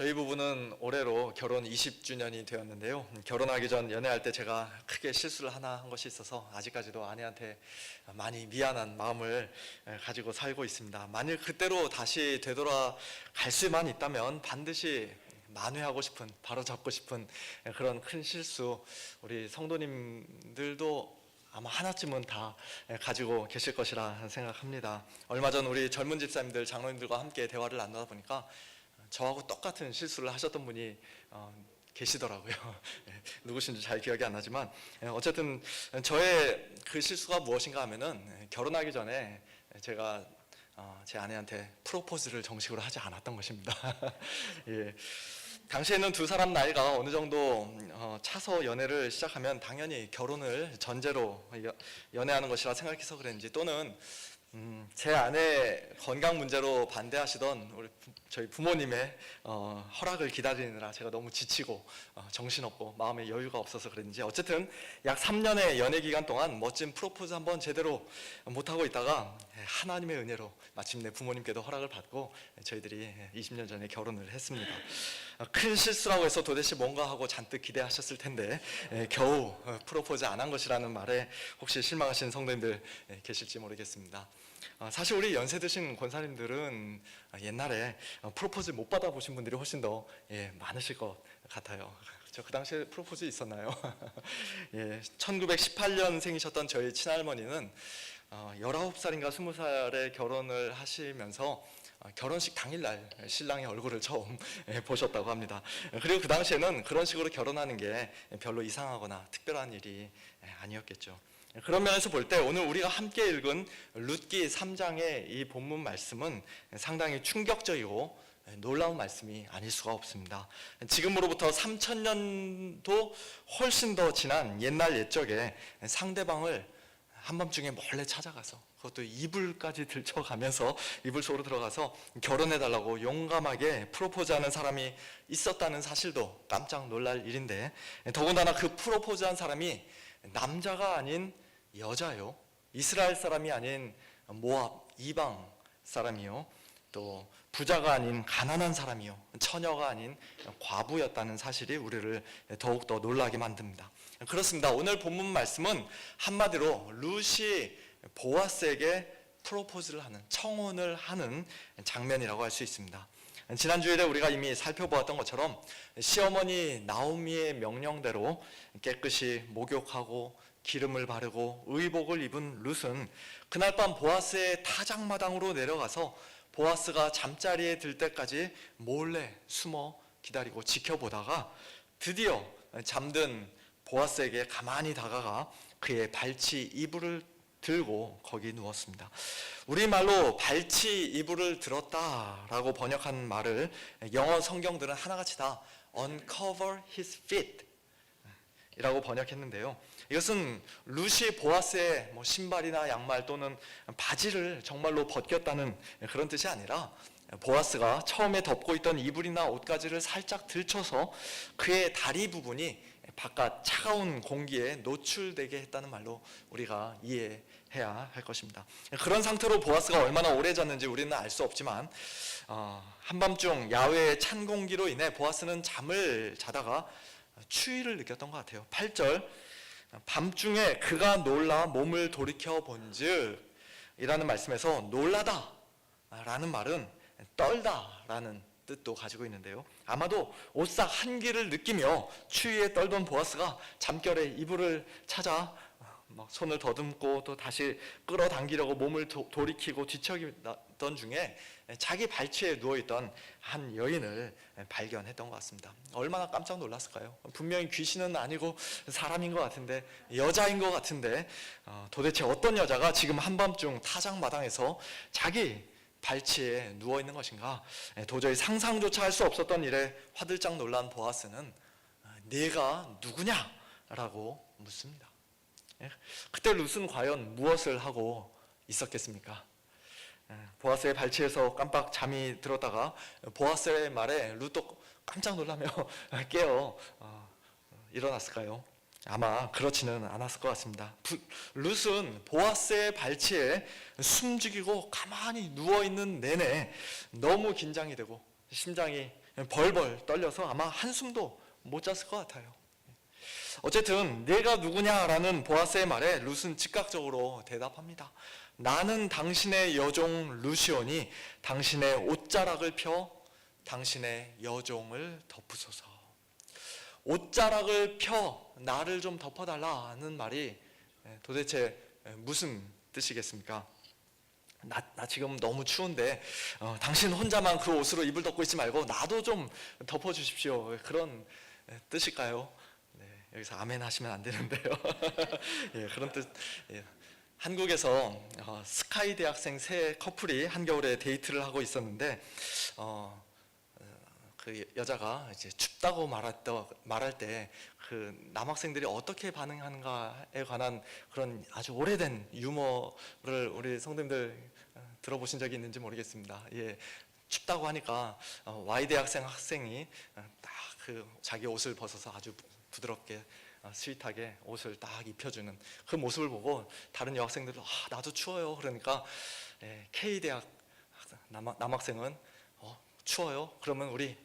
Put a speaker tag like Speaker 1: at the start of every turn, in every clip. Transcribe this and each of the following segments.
Speaker 1: 저희 부부는 올해로 결혼 20주년이 되었는데요. 결혼하기 전 연애할 때 제가 크게 실수를 하나 한 것이 있어서 아직까지도 아내한테 많이 미안한 마음을 가지고 살고 있습니다. 만일 그때로 다시 되돌아갈 수만 있다면 반드시 만회하고 싶은, 바로잡고 싶은 그런 큰 실수, 우리 성도님들도 아마 하나쯤은 다 가지고 계실 것이라 생각합니다. 얼마 전 우리 젊은 집사님들, 장로님들과 함께 대화를 나누다 보니까 저하고 똑같은 실수를 하셨던 분이 계시더라고요. 누구신지 잘 기억이 안 나지만 어쨌든 저의 그 실수가 무엇인가 하면은 결혼하기 전에 제가 제 아내한테 프로포즈를 정식으로 하지 않았던 것입니다. 예. 당시에는 두 사람 나이가 어느 정도 차서 연애를 시작하면 당연히 결혼을 전제로 연애하는 것이라 생각해서 그랬는지, 또는 제 아내 건강 문제로 반대하시던 저희 부모님의 허락을 기다리느라 제가 너무 지치고 정신없고 마음에 여유가 없어서 그랬는지, 어쨌든 약 3년의 연애 기간 동안 멋진 프로포즈 한번 제대로 못하고 있다가 하나님의 은혜로 마침내 부모님께도 허락을 받고 저희들이 20년 전에 결혼을 했습니다. 큰 실수라고 해서 도대체 뭔가 하고 잔뜩 기대하셨을 텐데 겨우 프로포즈 안 한 것이라는 말에 혹시 실망하신 성도님들 계실지 모르겠습니다. 사실 우리 연세 드신 권사님들은 옛날에 프로포즈 못 받아보신 분들이 훨씬 더 많으실 것 같아요. 저 그 당시에 프로포즈 있었나요? 1918년생이셨던 저희 친할머니는 19살인가 20살에 결혼을 하시면서 결혼식 당일날 신랑의 얼굴을 처음 보셨다고 합니다. 그리고 그 당시에는 그런 식으로 결혼하는 게 별로 이상하거나 특별한 일이 아니었겠죠. 그런 면에서 볼 때 오늘 우리가 함께 읽은 룻기 3장의 이 본문 말씀은 상당히 충격적이고 놀라운 말씀이 아닐 수가 없습니다. 지금으로부터 3000년도 훨씬 더 지난 옛날 옛적에 상대방을 한밤중에 몰래 찾아가서, 그것도 이불까지 들쳐가면서 이불 속으로 들어가서 결혼해달라고 용감하게 프로포즈하는 사람이 있었다는 사실도 깜짝 놀랄 일인데, 더군다나 그 프로포즈한 사람이 남자가 아닌 여자요, 이스라엘 사람이 아닌 모압 이방 사람이요, 또 부자가 아닌 가난한 사람이요, 처녀가 아닌 과부였다는 사실이 우리를 더욱더 놀라게 만듭니다. 그렇습니다. 오늘 본문 말씀은 한마디로 룻이 보아스에게 프로포즈를 하는, 청혼을 하는 장면이라고 할 수 있습니다. 지난 주일에 우리가 이미 살펴보았던 것처럼 시어머니 나오미의 명령대로 깨끗이 목욕하고 기름을 바르고 의복을 입은 룻은 그날 밤 보아스의 타작마당으로 내려가서 보아스가 잠자리에 들 때까지 몰래 숨어 기다리고 지켜보다가 드디어 잠든 보아스에게 가만히 다가가 그의 발치 이불을 들고 거기 누웠습니다. 우리말로 발치 이불을 들었다라고 번역한 말을 영어 성경들은 하나같이 다 uncover his feet 이라고 번역했는데요, 이것은 룻이 보아스의 신발이나 양말 또는 바지를 정말로 벗겼다는 그런 뜻이 아니라 보아스가 처음에 덮고 있던 이불이나 옷가지를 살짝 들쳐서 그의 다리 부분이 바깥 차가운 공기에 노출되게 했다는 말로 우리가 이해해야 할 것입니다. 그런 상태로 보아스가 얼마나 오래 잤는지 우리는 알 수 없지만 한밤중 야외의 찬 공기로 인해 보아스는 잠을 자다가 추위를 느꼈던 것 같아요. 8절, 밤중에 그가 놀라 몸을 돌이켜 본즉 이라는 말씀에서 놀라다 라는 말은 떨다 라는 뜻도 가지고 있는데요, 아마도 오싹 한기를 느끼며 추위에 떨던 보아스가 잠결에 이불을 찾아 손을 더듬고 또 다시 끌어당기려고 몸을 돌이키고 뒤척이던 중에 자기 발치에 누워있던 한 여인을 발견했던 것 같습니다. 얼마나 깜짝 놀랐을까요? 분명히 귀신은 아니고 사람인 것 같은데, 여자인 것 같은데 도대체 어떤 여자가 지금 한밤중 타작마당에서 자기 발치에 누워있는 것인가? 도저히 상상조차 할 수 없었던 일에 화들짝 놀란 보아스는 네가 누구냐? 라고 묻습니다. 그때 룻은 과연 무엇을 하고 있었겠습니까? 보아스의 발치에서 깜빡 잠이 들었다가 보아스의 말에 룻도 깜짝 놀라며 깨어 일어났을까요? 아마 그렇지는 않았을 것 같습니다. 룻은 보아스의 발치에 숨죽이고 가만히 누워있는 내내 너무 긴장이 되고 심장이 벌벌 떨려서 아마 한숨도 못 잤을 것 같아요. 어쨌든 내가 누구냐라는 보아스의 말에 룻은 즉각적으로 대답합니다. 나는 당신의 여종 루시온이 당신의 옷자락을 펴 당신의 여종을 덮으소서. 옷자락을 펴 나를 좀 덮어달라는 말이 도대체 무슨 뜻이겠습니까? 나 지금 너무 추운데 당신 혼자만 그 옷으로 이불 덮고 있지 말고 나도 좀 덮어주십시오. 그런 뜻일까요? 네, 여기서 아멘 하시면 안 되는데요. 예, 그런 뜻. 예. 한국에서 스카이 대학생 세 커플이 한겨울에 데이트를 하고 있었는데 그 여자가 이제 춥다고 말할 때 그 남학생들이 어떻게 반응하는가에 관한 그런 아주 오래된 유머를 우리 성도님들 들어보신 적이 있는지 모르겠습니다. 예, 춥다고 하니까 Y 대학생 학생이 딱 그 자기 옷을 벗어서 아주 부드럽게 스윗하게 옷을 딱 입혀주는 그 모습을 보고 다른 여학생들도 나도 추워요. 그러니까 K 대학 남학생은 추워요? 그러면 우리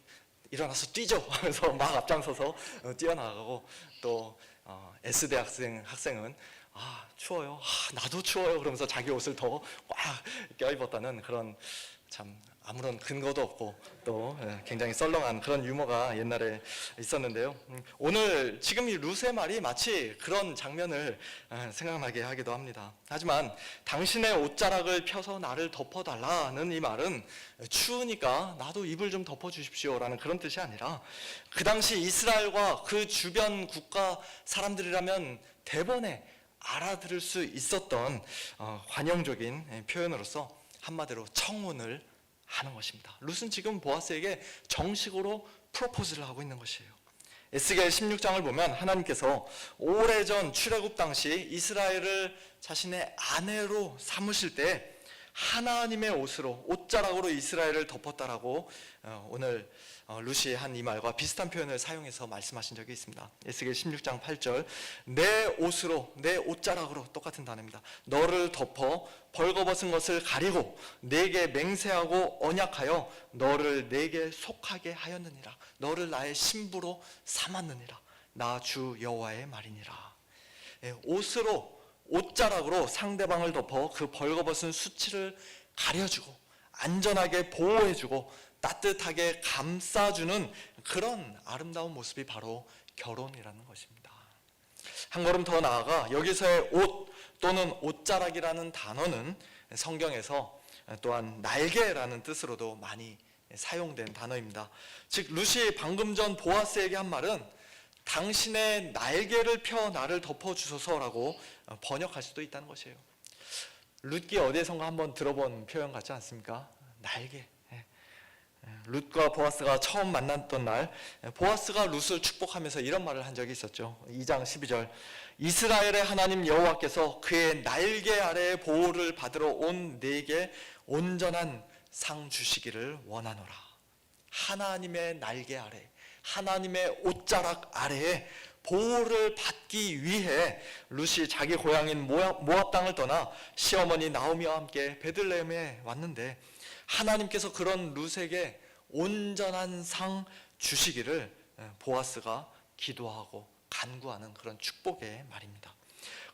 Speaker 1: 일어나서 뛰죠 하면서 막 앞장서서 뛰어나가고 또 S 대학생은 추워요? 나도 추워요. 그러면서 자기 옷을 더 꽉 껴입었다는 그런 참 아무런 근거도 없고 또 굉장히 썰렁한 그런 유머가 옛날에 있었는데요. 오늘 지금 이 룻의 말이 마치 그런 장면을 생각나게 하기도 합니다. 하지만 당신의 옷자락을 펴서 나를 덮어달라는 이 말은 추우니까 나도 이불 좀 덮어주십시오라는 그런 뜻이 아니라 그 당시 이스라엘과 그 주변 국가 사람들이라면 대번에 알아들을 수 있었던 관용적인 표현으로서 한마디로 청혼을 하는 것입니다. 룻은 지금 보아스에게 정식으로 프로포즈를 하고 있는 것이에요. 에스겔 16장을 보면 하나님께서 오래전 출애굽 당시 이스라엘을 자신의 아내로 삼으실 때 하나님의 옷으로 옷자락으로 이스라엘을 덮었다라고 오늘 룻이 한 이 말과 비슷한 표현을 사용해서 말씀하신 적이 있습니다. 에스겔 16장 8절 내 옷으로 내 옷자락으로 똑같은 단어입니다. 너를 덮어 벌거벗은 것을 가리고 내게 맹세하고 언약하여 너를 내게 속하게 하였느니라. 너를 나의 신부로 삼았느니라. 나 주 여호와의 말이니라. 옷으로 옷자락으로 상대방을 덮어 그 벌거벗은 수치를 가려주고 안전하게 보호해주고 따뜻하게 감싸주는 그런 아름다운 모습이 바로 결혼이라는 것입니다. 한 걸음 더 나아가 여기서의 옷 또는 옷자락이라는 단어는 성경에서 또한 날개라는 뜻으로도 많이 사용된 단어입니다. 즉 룻이 방금 전 보아스에게 한 말은 당신의 날개를 펴 나를 덮어주소서라고 번역할 수도 있다는 것이에요. 룻기 어디에선가 한번 들어본 표현 같지 않습니까? 날개. 룻과 보아스가 처음 만났던 날 보아스가 룻을 축복하면서 이런 말을 한 적이 있었죠. 2장 12절 이스라엘의 하나님 여호와께서 그의 날개 아래의 보호를 받으러 온 내게 온전한 상 주시기를 원하노라. 하나님의 날개 아래 하나님의 옷자락 아래에 보호를 받기 위해 룻이 자기 고향인 모압 땅을 떠나 시어머니 나오미와 함께 베들레헴에 왔는데 하나님께서 그런 룻에게 온전한 상 주시기를 보아스가 기도하고 간구하는 그런 축복의 말입니다.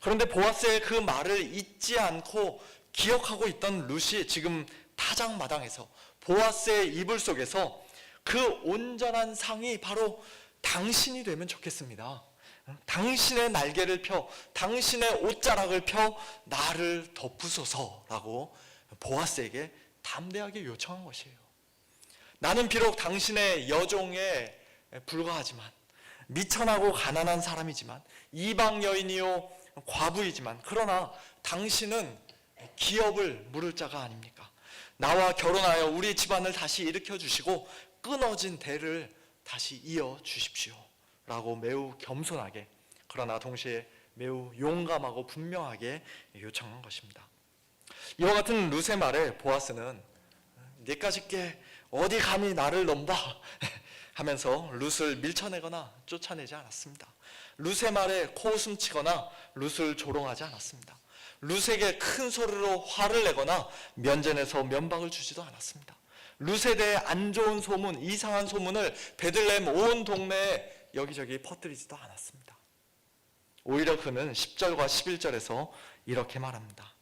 Speaker 1: 그런데 보아스의 그 말을 잊지 않고 기억하고 있던 룻이 지금 타작마당에서 보아스의 이불 속에서 그 온전한 상이 바로 당신이 되면 좋겠습니다. 당신의 날개를 펴 당신의 옷자락을 펴 나를 덮으소서라고 보아스에게 담대하게 요청한 것이에요. 나는 비록 당신의 여종에 불과하지만 미천하고 가난한 사람이지만 이방 여인이요 과부이지만 그러나 당신은 기업을 물을 자가 아닙니까? 나와 결혼하여 우리 집안을 다시 일으켜 주시고 끊어진 대를 다시 이어 주십시오 라고 매우 겸손하게 그러나 동시에 매우 용감하고 분명하게 요청한 것입니다. 이와 같은 룻의 말에 보아스는 네까짓 게 어디 감히 나를 넘봐 하면서 룻을 밀쳐내거나 쫓아내지 않았습니다. 룻의 말에 코웃음치거나 룻을 조롱하지 않았습니다. 룻에게 큰 소리로 화를 내거나 면전에서 면박을 주지도 않았습니다. 룻에 대해 안 좋은 소문, 이상한 소문을 베들레헴 온 동네에 여기저기 퍼뜨리지도 않았습니다. 오히려 그는 10절과 11절에서 이렇게 말합니다.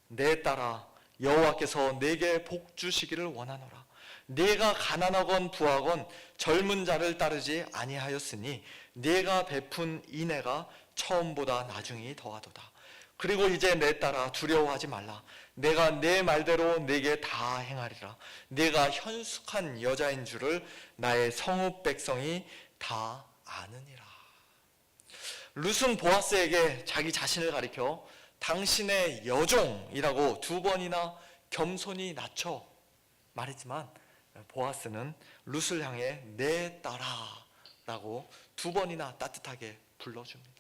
Speaker 1: 내 딸아, 여호와께서 내게 복 주시기를 원하노라. 네가 가난하건 부하건 젊은 자를 따르지 아니하였으니 네가 베푼 인애가 처음보다 나중이 더하도다. 그리고 이제 내 딸아, 두려워하지 말라. 내가 내 말대로 네게 다 행하리라. 네가 현숙한 여자인 줄을 나의 성읍 백성이 다 아느니라. 룻은 보아스에게 자기 자신을 가리켜 당신의 여종이라고 2번이나 겸손히 낮춰 말했지만, 보아스는 룻을 향해 내 딸아라고 2번이나 따뜻하게 불러줍니다.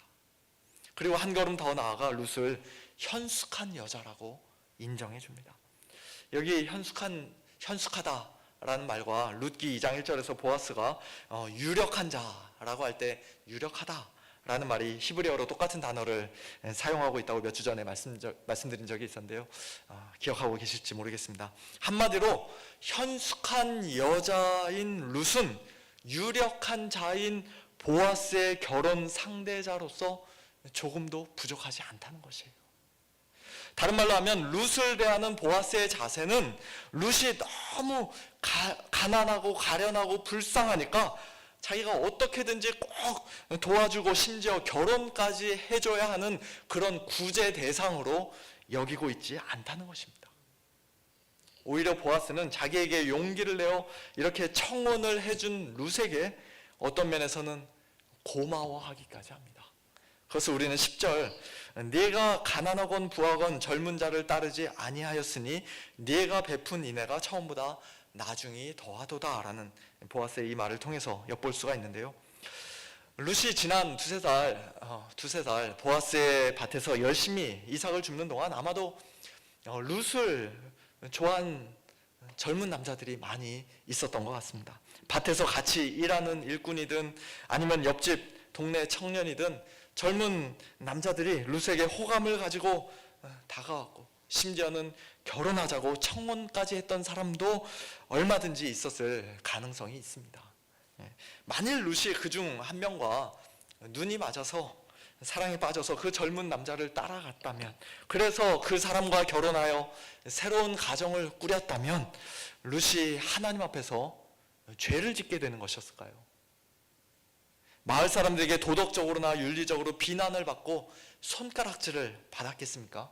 Speaker 1: 그리고 한 걸음 더 나아가 룻을 현숙한 여자라고 인정해 줍니다. 여기 현숙하다라는 말과 룻기 2장 1절에서 보아스가 유력한 자라고 할 때 유력하다라는 말이 히브리어로 똑같은 단어를 사용하고 있다고 몇 주 전에 말씀드린 적이 있었는데요. 기억하고 계실지 모르겠습니다. 한마디로 현숙한 여자인 룻은 유력한 자인 보아스의 결혼 상대자로서 조금도 부족하지 않다는 것이에요. 다른 말로 하면 룻을 대하는 보아스의 자세는 룻이 너무 가난하고 가련하고 불쌍하니까 자기가 어떻게든지 꼭 도와주고 심지어 결혼까지 해줘야 하는 그런 구제 대상으로 여기고 있지 않다는 것입니다. 오히려 보아스는 자기에게 용기를 내어 이렇게 청혼을 해준 룻에게 어떤 면에서는 고마워하기까지 합니다. 그래서 우리는 10절, 네가 가난하건 부하건 젊은 자를 따르지 아니하였으니 네가 베푼 인애가 처음보다 나중이 더하도다 라는 보아스의 이 말을 통해서 엿볼 수가 있는데요. 룻이 지난 두세 달 보아스의 밭에서 열심히 이삭을 줍는 동안 아마도 룻을 좋아하는 젊은 남자들이 많이 있었던 것 같습니다. 밭에서 같이 일하는 일꾼이든 아니면 옆집 동네 청년이든 젊은 남자들이 룻에게 호감을 가지고 다가왔고 심지어는 결혼하자고 청혼까지 했던 사람도 얼마든지 있었을 가능성이 있습니다. 만일 룻이 그중 한 명과 눈이 맞아서 사랑에 빠져서 그 젊은 남자를 따라갔다면, 그래서 그 사람과 결혼하여 새로운 가정을 꾸렸다면 룻이 하나님 앞에서 죄를 짓게 되는 것이었을까요? 마을 사람들에게 도덕적으로나 윤리적으로 비난을 받고 손가락질을 받았겠습니까?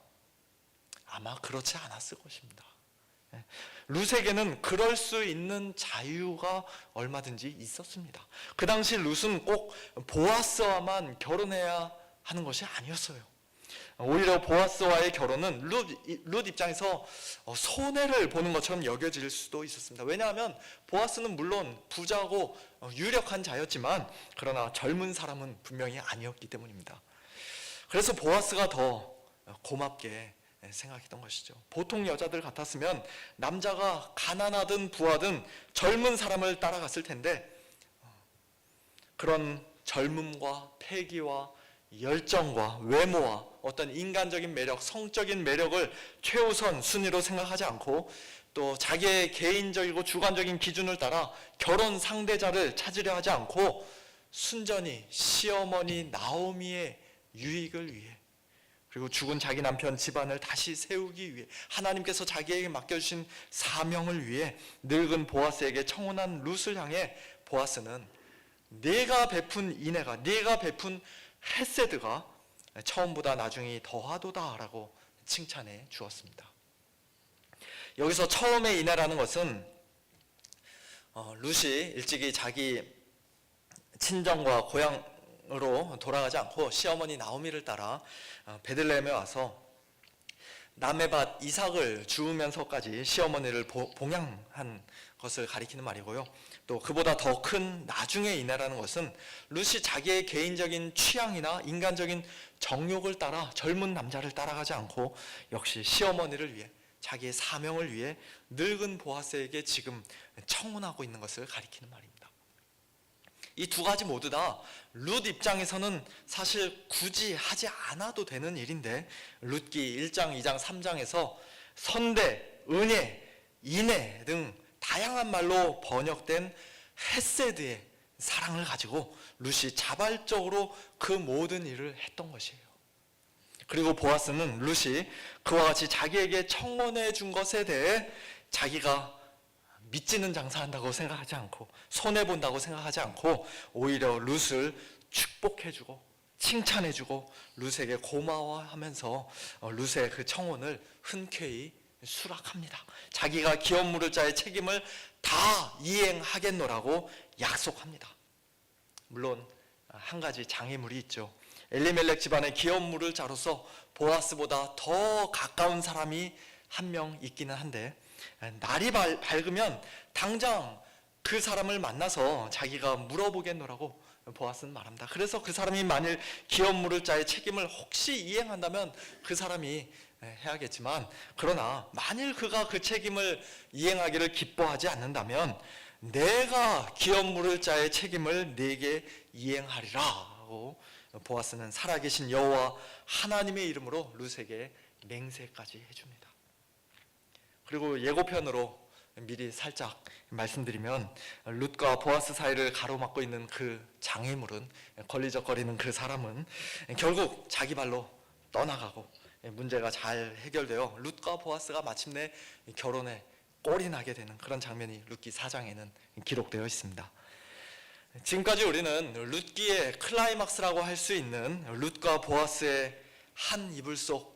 Speaker 1: 아마 그렇지 않았을 것입니다. 룻에게는 그럴 수 있는 자유가 얼마든지 있었습니다. 그 당시 룻은 꼭 보아스와만 결혼해야 하는 것이 아니었어요. 오히려 보아스와의 결혼은 룻 입장에서 손해를 보는 것처럼 여겨질 수도 있었습니다. 왜냐하면 보아스는 물론 부자고 유력한 자였지만 그러나 젊은 사람은 분명히 아니었기 때문입니다. 그래서 보아스가 더 고맙게 생각했던 것이죠. 보통 여자들 같았으면 남자가 가난하든 부하든 젊은 사람을 따라갔을 텐데 그런 젊음과 패기와 열정과 외모와 어떤 인간적인 매력, 성적인 매력을 최우선 순위로 생각하지 않고 또 자기의 개인적이고 주관적인 기준을 따라 결혼 상대자를 찾으려 하지 않고 순전히 시어머니 나오미의 유익을 위해, 그리고 죽은 자기 남편 집안을 다시 세우기 위해, 하나님께서 자기에게 맡겨주신 사명을 위해 늙은 보아스에게 청혼한 룻을 향해 보아스는 네가 베푼 인애가, 네가 베푼 헤세드가 처음보다 나중이 더하도다 라고 칭찬해 주었습니다. 여기서 처음의 인애라는 것은 룻이 일찍이 자기 친정과 고향으로 돌아가지 않고 시어머니 나오미를 따라 베들레헴에 와서 남의 밭 이삭을 주우면서까지 시어머니를 봉양한 것을 가리키는 말이고요. 또 그보다 더 큰 나중의 인애라는 것은 룻이 자기의 개인적인 취향이나 인간적인 정욕을 따라 젊은 남자를 따라가지 않고 역시 시어머니를 위해, 자기의 사명을 위해 늙은 보아스에게 지금 청혼하고 있는 것을 가리키는 말입니다. 이 두 가지 모두 다 룻 입장에서는 사실 굳이 하지 않아도 되는 일인데 룻기 1장, 2장, 3장에서 선대, 은혜, 인애 등 다양한 말로 번역된 헤세드의 사랑을 가지고 룻이 자발적으로 그 모든 일을 했던 것이에요. 그리고 보아스는 룻이 그와 같이 자기에게 청혼해 준 것에 대해 자기가 믿지는 장사한다고 생각하지 않고 손해본다고 생각하지 않고 오히려 룻을 축복해주고 칭찬해주고 룻에게 고마워하면서 룻의 그 청혼을 흔쾌히 수락합니다. 자기가 기업 물을 자의 책임을 다 이행하겠노라고 약속합니다. 물론 한 가지 장애물이 있죠. 엘리멜렉 집안의 기업 물을 자로서 보아스보다 더 가까운 사람이 한 명 있기는 한데 날이 밝으면 당장 그 사람을 만나서 자기가 물어보겠노라고 보아스는 말합니다. 그래서 그 사람이 만일 기업 물을 자의 책임을 혹시 이행한다면 그 사람이 해야겠지만, 그러나 만일 그가 그 책임을 이행하기를 기뻐하지 않는다면 내가 기업 물을 자의 책임을 네게 이행하리라고 보아스는 살아계신 여호와 하나님의 이름으로 룻에게 맹세까지 해줍니다. 그리고 예고편으로 미리 살짝 말씀드리면 룻과 보아스 사이를 가로막고 있는 그 장애물은, 걸리적거리는 그 사람은 결국 자기 발로 떠나가고 문제가 잘 해결되어 룻과 보아스가 마침내 결혼에 꼴이 나게 되는 그런 장면이 룻기 4장에는 기록되어 있습니다. 지금까지 우리는 룻기의 클라이막스라고 할 수 있는 룻과 보아스의 한 이불 속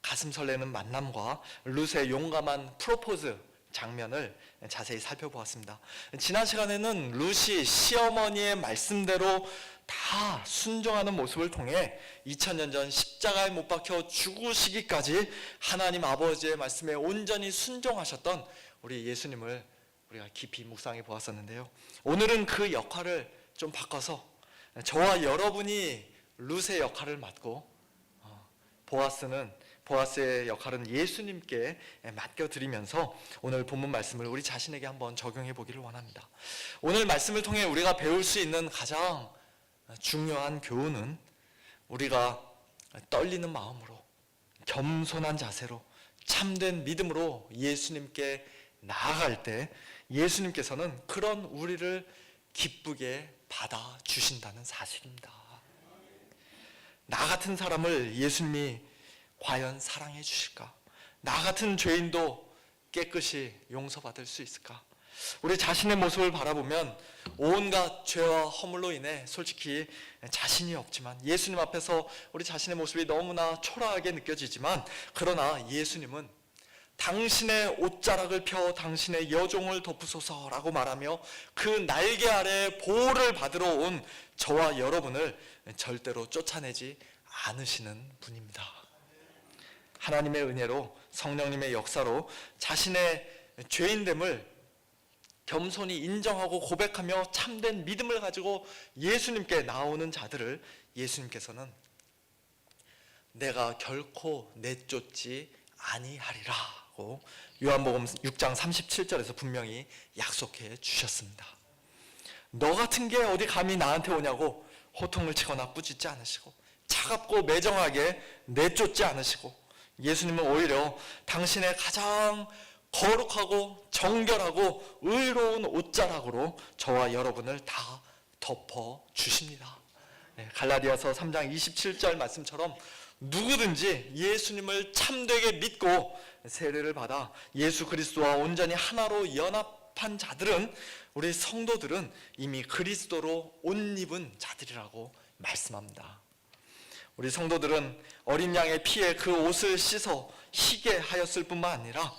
Speaker 1: 가슴 설레는 만남과 룻의 용감한 프로포즈 장면을 자세히 살펴보았습니다. 지난 시간에는 룻이 시어머니의 말씀대로 다 순종하는 모습을 통해 2000년 전 십자가에 못 박혀 죽으시기까지 하나님 아버지의 말씀에 온전히 순종하셨던 우리 예수님을 우리가 깊이 묵상해 보았었는데요. 오늘은 그 역할을 좀 바꿔서 저와 여러분이 룻의 역할을 맡고 보아스의 역할은 예수님께 맡겨드리면서 오늘 본문 말씀을 우리 자신에게 한번 적용해 보기를 원합니다. 오늘 말씀을 통해 우리가 배울 수 있는 가장 중요한 교훈은 우리가 떨리는 마음으로 겸손한 자세로 참된 믿음으로 예수님께 나아갈 때 예수님께서는 그런 우리를 기쁘게 받아주신다는 사실입니다. 나 같은 사람을 예수님이 과연 사랑해 주실까? 나 같은 죄인도 깨끗이 용서받을 수 있을까? 우리 자신의 모습을 바라보면 온갖 죄와 허물로 인해 솔직히 자신이 없지만, 예수님 앞에서 우리 자신의 모습이 너무나 초라하게 느껴지지만, 그러나 예수님은 당신의 옷자락을 펴 당신의 여종을 덮으소서라고 말하며 그 날개 아래 보호를 받으러 온 저와 여러분을 절대로 쫓아내지 않으시는 분입니다. 하나님의 은혜로, 성령님의 역사로 자신의 죄인됨을 겸손히 인정하고 고백하며 참된 믿음을 가지고 예수님께 나오는 자들을 예수님께서는 내가 결코 내쫓지 아니하리라고 요한복음 6장 37절에서 분명히 약속해 주셨습니다. 너 같은 게 어디 감히 나한테 오냐고 호통을 치거나 꾸짖지 않으시고 차갑고 매정하게 내쫓지 않으시고, 예수님은 오히려 당신의 가장 거룩하고 정결하고 의로운 옷자락으로 저와 여러분을 다 덮어 주십니다. 갈라디아서 3장 27절 말씀처럼 누구든지 예수님을 참되게 믿고 세례를 받아 예수 그리스도와 온전히 하나로 연합한 자들은, 우리 성도들은 이미 그리스도로 옷 입은 자들이라고 말씀합니다. 우리 성도들은 어린 양의 피에 그 옷을 씻어 희게 하였을 뿐만 아니라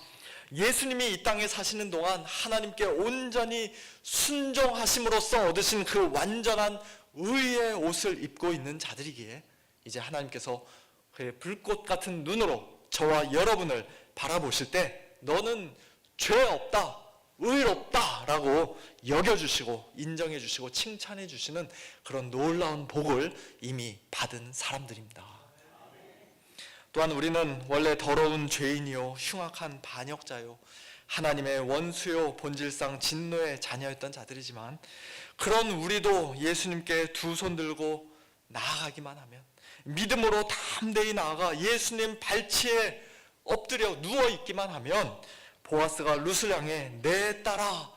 Speaker 1: 예수님이 이 땅에 사시는 동안 하나님께 온전히 순종하심으로써 얻으신 그 완전한 의의 옷을 입고 있는 자들이기에 이제 하나님께서 그의 불꽃 같은 눈으로 저와 여러분을 바라보실 때 너는 죄 없다, 의롭다 라고 여겨주시고 인정해주시고 칭찬해주시는 그런 놀라운 복을 이미 받은 사람들입니다. 또한 우리는 원래 더러운 죄인이요 흉악한 반역자요 하나님의 원수요 본질상 진노의 자녀였던 자들이지만, 그런 우리도 예수님께 두 손 들고 나아가기만 하면, 믿음으로 담대히 나아가 예수님 발치에 엎드려 누워있기만 하면 보아스가 룻을 향해 내 딸아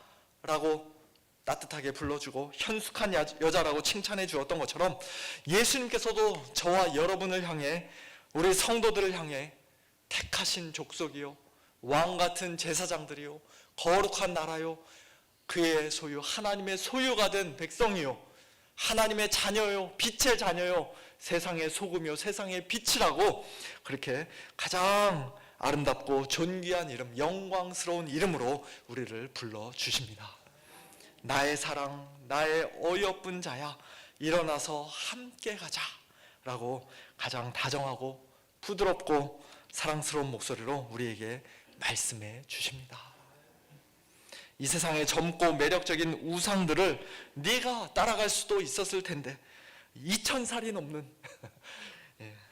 Speaker 1: 라고 따뜻하게 불러주고 현숙한 여자라고 칭찬해 주었던 것처럼 예수님께서도 저와 여러분을 향해, 우리 성도들을 향해 택하신 족속이요, 왕같은 제사장들이요, 거룩한 나라요, 그의 소유, 하나님의 소유가 된 백성이요, 하나님의 자녀요, 빛의 자녀요, 세상의 소금이요, 세상의 빛이라고 그렇게 가장 아름답고 존귀한 이름, 영광스러운 이름으로 우리를 불러주십니다. 나의 사랑, 나의 어여쁜 자야, 일어나서 함께 가자 라고 가장 다정하고 부드럽고 사랑스러운 목소리로 우리에게 말씀해 주십니다. 이 세상의 젊고 매력적인 우상들을 네가 따라갈 수도 있었을 텐데 2000살이 넘는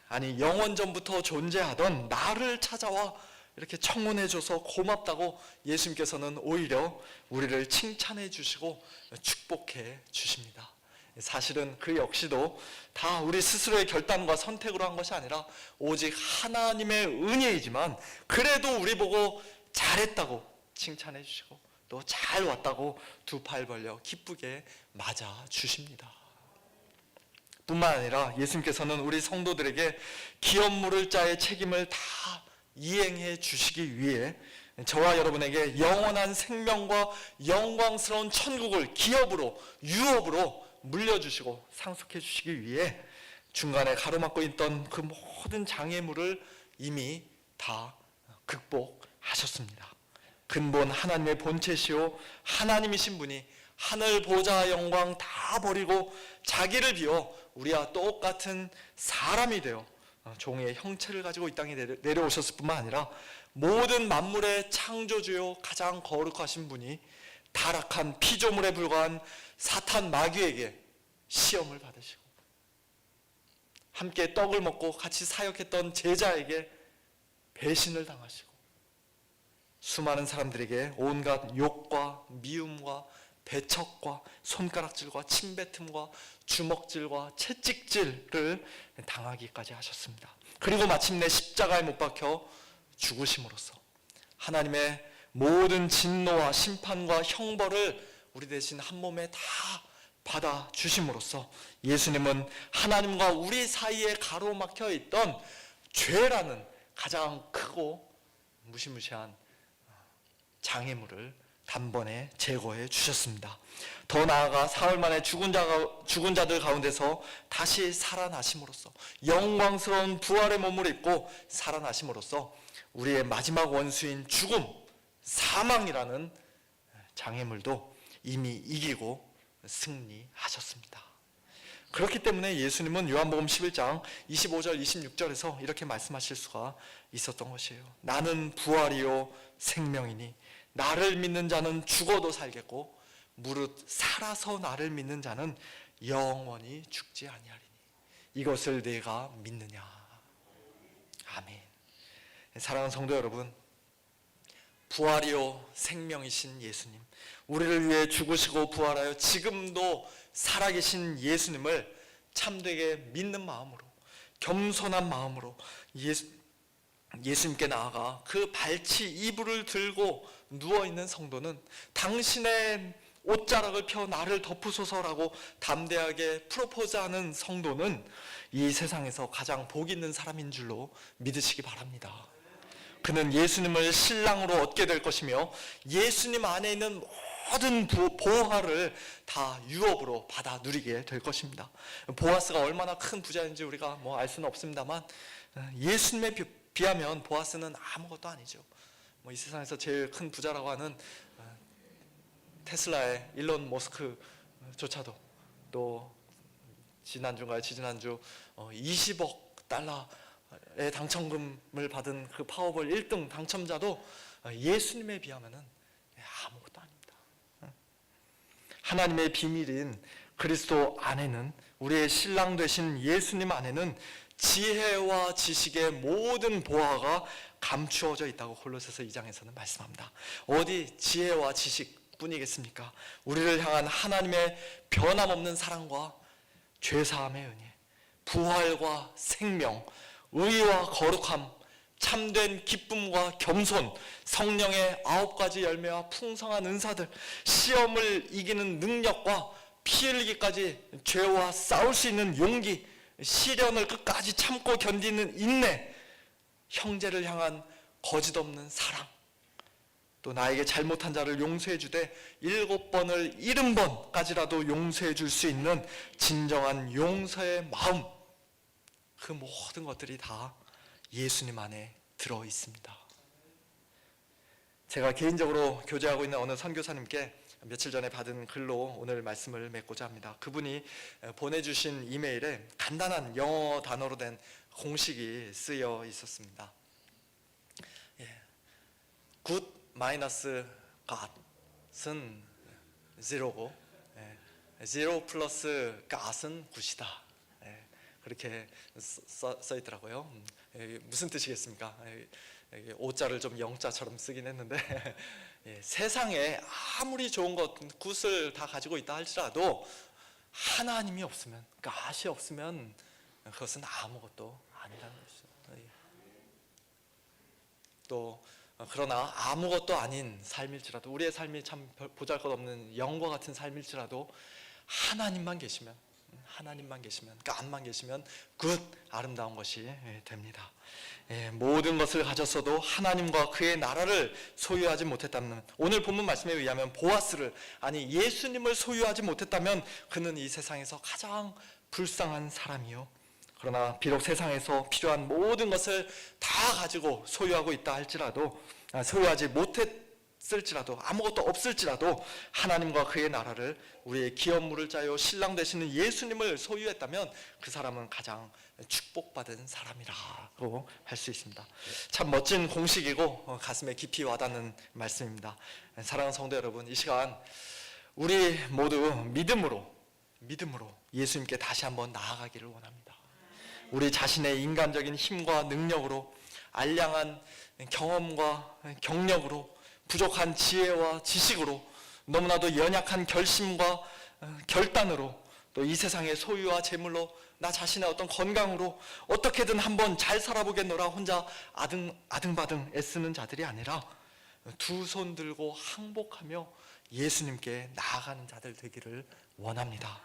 Speaker 1: 아니 영원전부터 존재하던 나를 찾아와 이렇게 청혼해줘서 고맙다고 예수님께서는 오히려 우리를 칭찬해 주시고 축복해 주십니다. 사실은 그 역시도 다 우리 스스로의 결단과 선택으로 한 것이 아니라 오직 하나님의 은혜이지만 그래도 우리 보고 잘했다고 칭찬해 주시고 또 잘 왔다고 두 팔 벌려 기쁘게 맞아 주십니다. 뿐만 아니라 예수님께서는 우리 성도들에게 기업 물을 자의 책임을 다 이행해 주시기 위해 저와 여러분에게 영원한 생명과 영광스러운 천국을 기업으로, 유업으로 물려주시고 상속해 주시기 위해 중간에 가로막고 있던 그 모든 장애물을 이미 다 극복하셨습니다. 근본 하나님의 본체시오 하나님이신 분이 하늘 보좌 영광 다 버리고 자기를 비워 우리와 똑같은 사람이 되어 종의 형체를 가지고 이 땅에 내려오셨을 뿐만 아니라 모든 만물의 창조주요 가장 거룩하신 분이 타락한 피조물에 불과한 사탄 마귀에게 시험을 받으시고 함께 떡을 먹고 같이 사역했던 제자에게 배신을 당하시고 수많은 사람들에게 온갖 욕과 미움과 배척과 손가락질과 침뱉음과 주먹질과 채찍질을 당하기까지 하셨습니다. 그리고 마침내 십자가에 못 박혀 죽으심으로써 하나님의 모든 진노와 심판과 형벌을 우리 대신 한 몸에 다 받아 주심으로써 예수님은 하나님과 우리 사이에 가로막혀 있던 죄라는 가장 크고 무시무시한 장애물을 단번에 제거해 주셨습니다. 더 나아가 사흘 만에 죽은 자들 가운데서 다시 살아나심으로써 영광스러운 부활의 몸을 입고 살아나심으로써 우리의 마지막 원수인 죽음, 사망이라는 장애물도 이미 이기고 승리하셨습니다. 그렇기 때문에 예수님은 요한복음 11장 25절 26절에서 이렇게 말씀하실 수가 있었던 것이에요. 나는 부활이요 생명이니 나를 믿는 자는 죽어도 살겠고 무릇 살아서 나를 믿는 자는 영원히 죽지 아니하리니 이것을 내가 믿느냐. 아멘. 사랑하는 성도 여러분, 부활이요 생명이신 예수님, 우리를 위해 죽으시고 부활하여 지금도 살아계신 예수님을 참되게 믿는 마음으로, 겸손한 마음으로 예수님께 나아가 그 발치 이불을 들고 누워있는 성도는 당신의 옷자락을 펴 나를 덮으소서라고 담대하게 프로포즈하는 성도는 이 세상에서 가장 복 있는 사람인 줄로 믿으시기 바랍니다. 그는 예수님을 신랑으로 얻게 될 것이며 예수님 안에 있는 모든 보화를 다 유업으로 받아 누리게 될 것입니다. 보아스가 얼마나 큰 부자인지 우리가 알 수는 없습니다만 예수님에 비하면 보아스는 아무것도 아니죠. 이 세상에서 제일 큰 부자라고 하는 테슬라의 일론 머스크조차도 또 지난주인가요? 지지난주 20억 달러의 당첨금을 받은 그 파워볼 1등 당첨자도 예수님에 비하면 아무것도 아닙니다. 하나님의 비밀인 그리스도 안에는, 우리의 신랑 되신 예수님 안에는 지혜와 지식의 모든 보화가 감추어져 있다고 골로새서 2장에서는 말씀합니다. 어디 지혜와 지식뿐이겠습니까? 우리를 향한 하나님의 변함없는 사랑과 죄사함의 은혜, 부활과 생명, 의와 거룩함, 참된 기쁨과 겸손, 성령의 9가지 열매와 풍성한 은사들, 시험을 이기는 능력과 피 흘리기까지 죄와 싸울 수 있는 용기, 시련을 끝까지 참고 견디는 인내, 형제를 향한 거짓 없는 사랑, 또 나에게 잘못한 자를 용서해 주되 7번을 70번까지라도 용서해 줄 수 있는 진정한 용서의 마음, 그 모든 것들이 다 예수님 안에 들어 있습니다. 제가 개인적으로 교제하고 있는 어느 선교사님께 며칠 전에 받은 글로 오늘 말씀을 맺고자 합니다. 그분이 보내주신 이메일에 간단한 영어 단어로 된 공식이 쓰여 있었습니다. good 마이너스 god은 zero고, zero 플러스 god은 굿이다. 그렇게 써 있더라고요. 무슨 뜻이겠습니까? 오자를 좀 영자처럼 쓰긴 했는데 세상에 아무리 좋은 것, 굿을 다 가지고 있다 할지라도 하나님이 없으면, god이 없으면 그것은 아무것도 아니라는 것이죠. 또 그러나 아무것도 아닌 삶일지라도, 우리의 삶이 참 보잘것없는 영과 같은 삶일지라도 하나님만 계시면, God만 계시면 굿, 아름다운 것이 됩니다. 모든 것을 가졌어도 하나님과 그의 나라를 소유하지 못했다면, 오늘 본문 말씀에 의하면 보아스를, 아니 예수님을 소유하지 못했다면 그는 이 세상에서 가장 불쌍한 사람이요, 그러나 비록 세상에서 필요한 모든 것을 다 가지고 소유하고 있다 할지라도, 소유하지 못했을지라도, 아무것도 없을지라도 하나님과 그의 나라를, 우리의 기업물을 짜요 신랑 되시는 예수님을 소유했다면 그 사람은 가장 축복받은 사람이라고 할 수 있습니다. 참 멋진 공식이고 가슴에 깊이 와닿는 말씀입니다. 사랑하는 성도 여러분, 이 시간 우리 모두 믿음으로 예수님께 다시 한번 나아가기를 원합니다. 우리 자신의 인간적인 힘과 능력으로, 알량한 경험과 경력으로, 부족한 지혜와 지식으로, 너무나도 연약한 결심과 결단으로, 또 이 세상의 소유와 재물로, 나 자신의 어떤 건강으로 어떻게든 한번 잘 살아보겠노라 혼자 아등바등 애쓰는 자들이 아니라 두 손 들고 항복하며 예수님께 나아가는 자들 되기를 원합니다.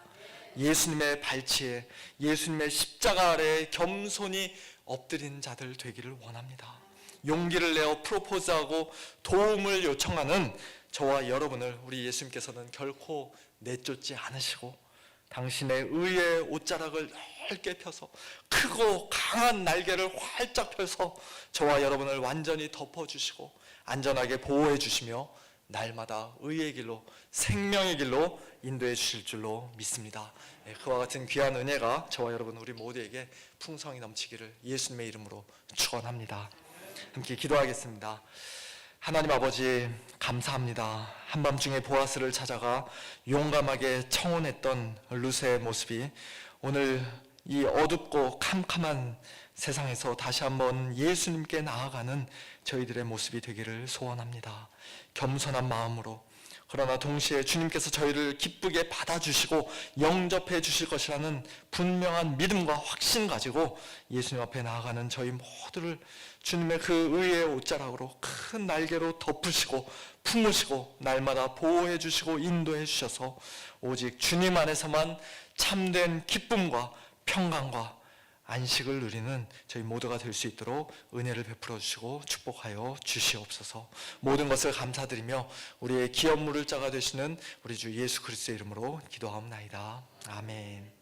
Speaker 1: 예수님의 발치에, 예수님의 십자가 아래에 겸손히 엎드린 자들 되기를 원합니다. 용기를 내어 프로포즈하고 도움을 요청하는 저와 여러분을 우리 예수님께서는 결코 내쫓지 않으시고, 당신의 의의 옷자락을 넓게 펴서, 크고 강한 날개를 활짝 펴서 저와 여러분을 완전히 덮어주시고 안전하게 보호해 주시며 날마다 의의 길로, 생명의 길로 인도해 주실 줄로 믿습니다. 그와 같은 귀한 은혜가 저와 여러분 우리 모두에게 풍성히 넘치기를 예수님의 이름으로 축원합니다. 함께 기도하겠습니다. 하나님 아버지, 감사합니다. 한밤중에 보아스를 찾아가 용감하게 청혼했던 룻의 모습이 오늘 이 어둡고 캄캄한 세상에서 다시 한번 예수님께 나아가는 저희들의 모습이 되기를 소원합니다. 겸손한 마음으로, 그러나 동시에 주님께서 저희를 기쁘게 받아주시고 영접해 주실 것이라는 분명한 믿음과 확신 가지고 예수님 앞에 나아가는 저희 모두를 주님의 그 의의 옷자락으로 큰 날개로 덮으시고 품으시고 날마다 보호해 주시고 인도해 주셔서 오직 주님 안에서만 참된 기쁨과 평강과 안식을 누리는 저희 모두가 될 수 있도록 은혜를 베풀어 주시고 축복하여 주시옵소서. 모든 것을 감사드리며 우리의 기업물을 짜가 되시는 우리 주 예수 그리스도의 이름으로 기도하옵나이다. 아멘.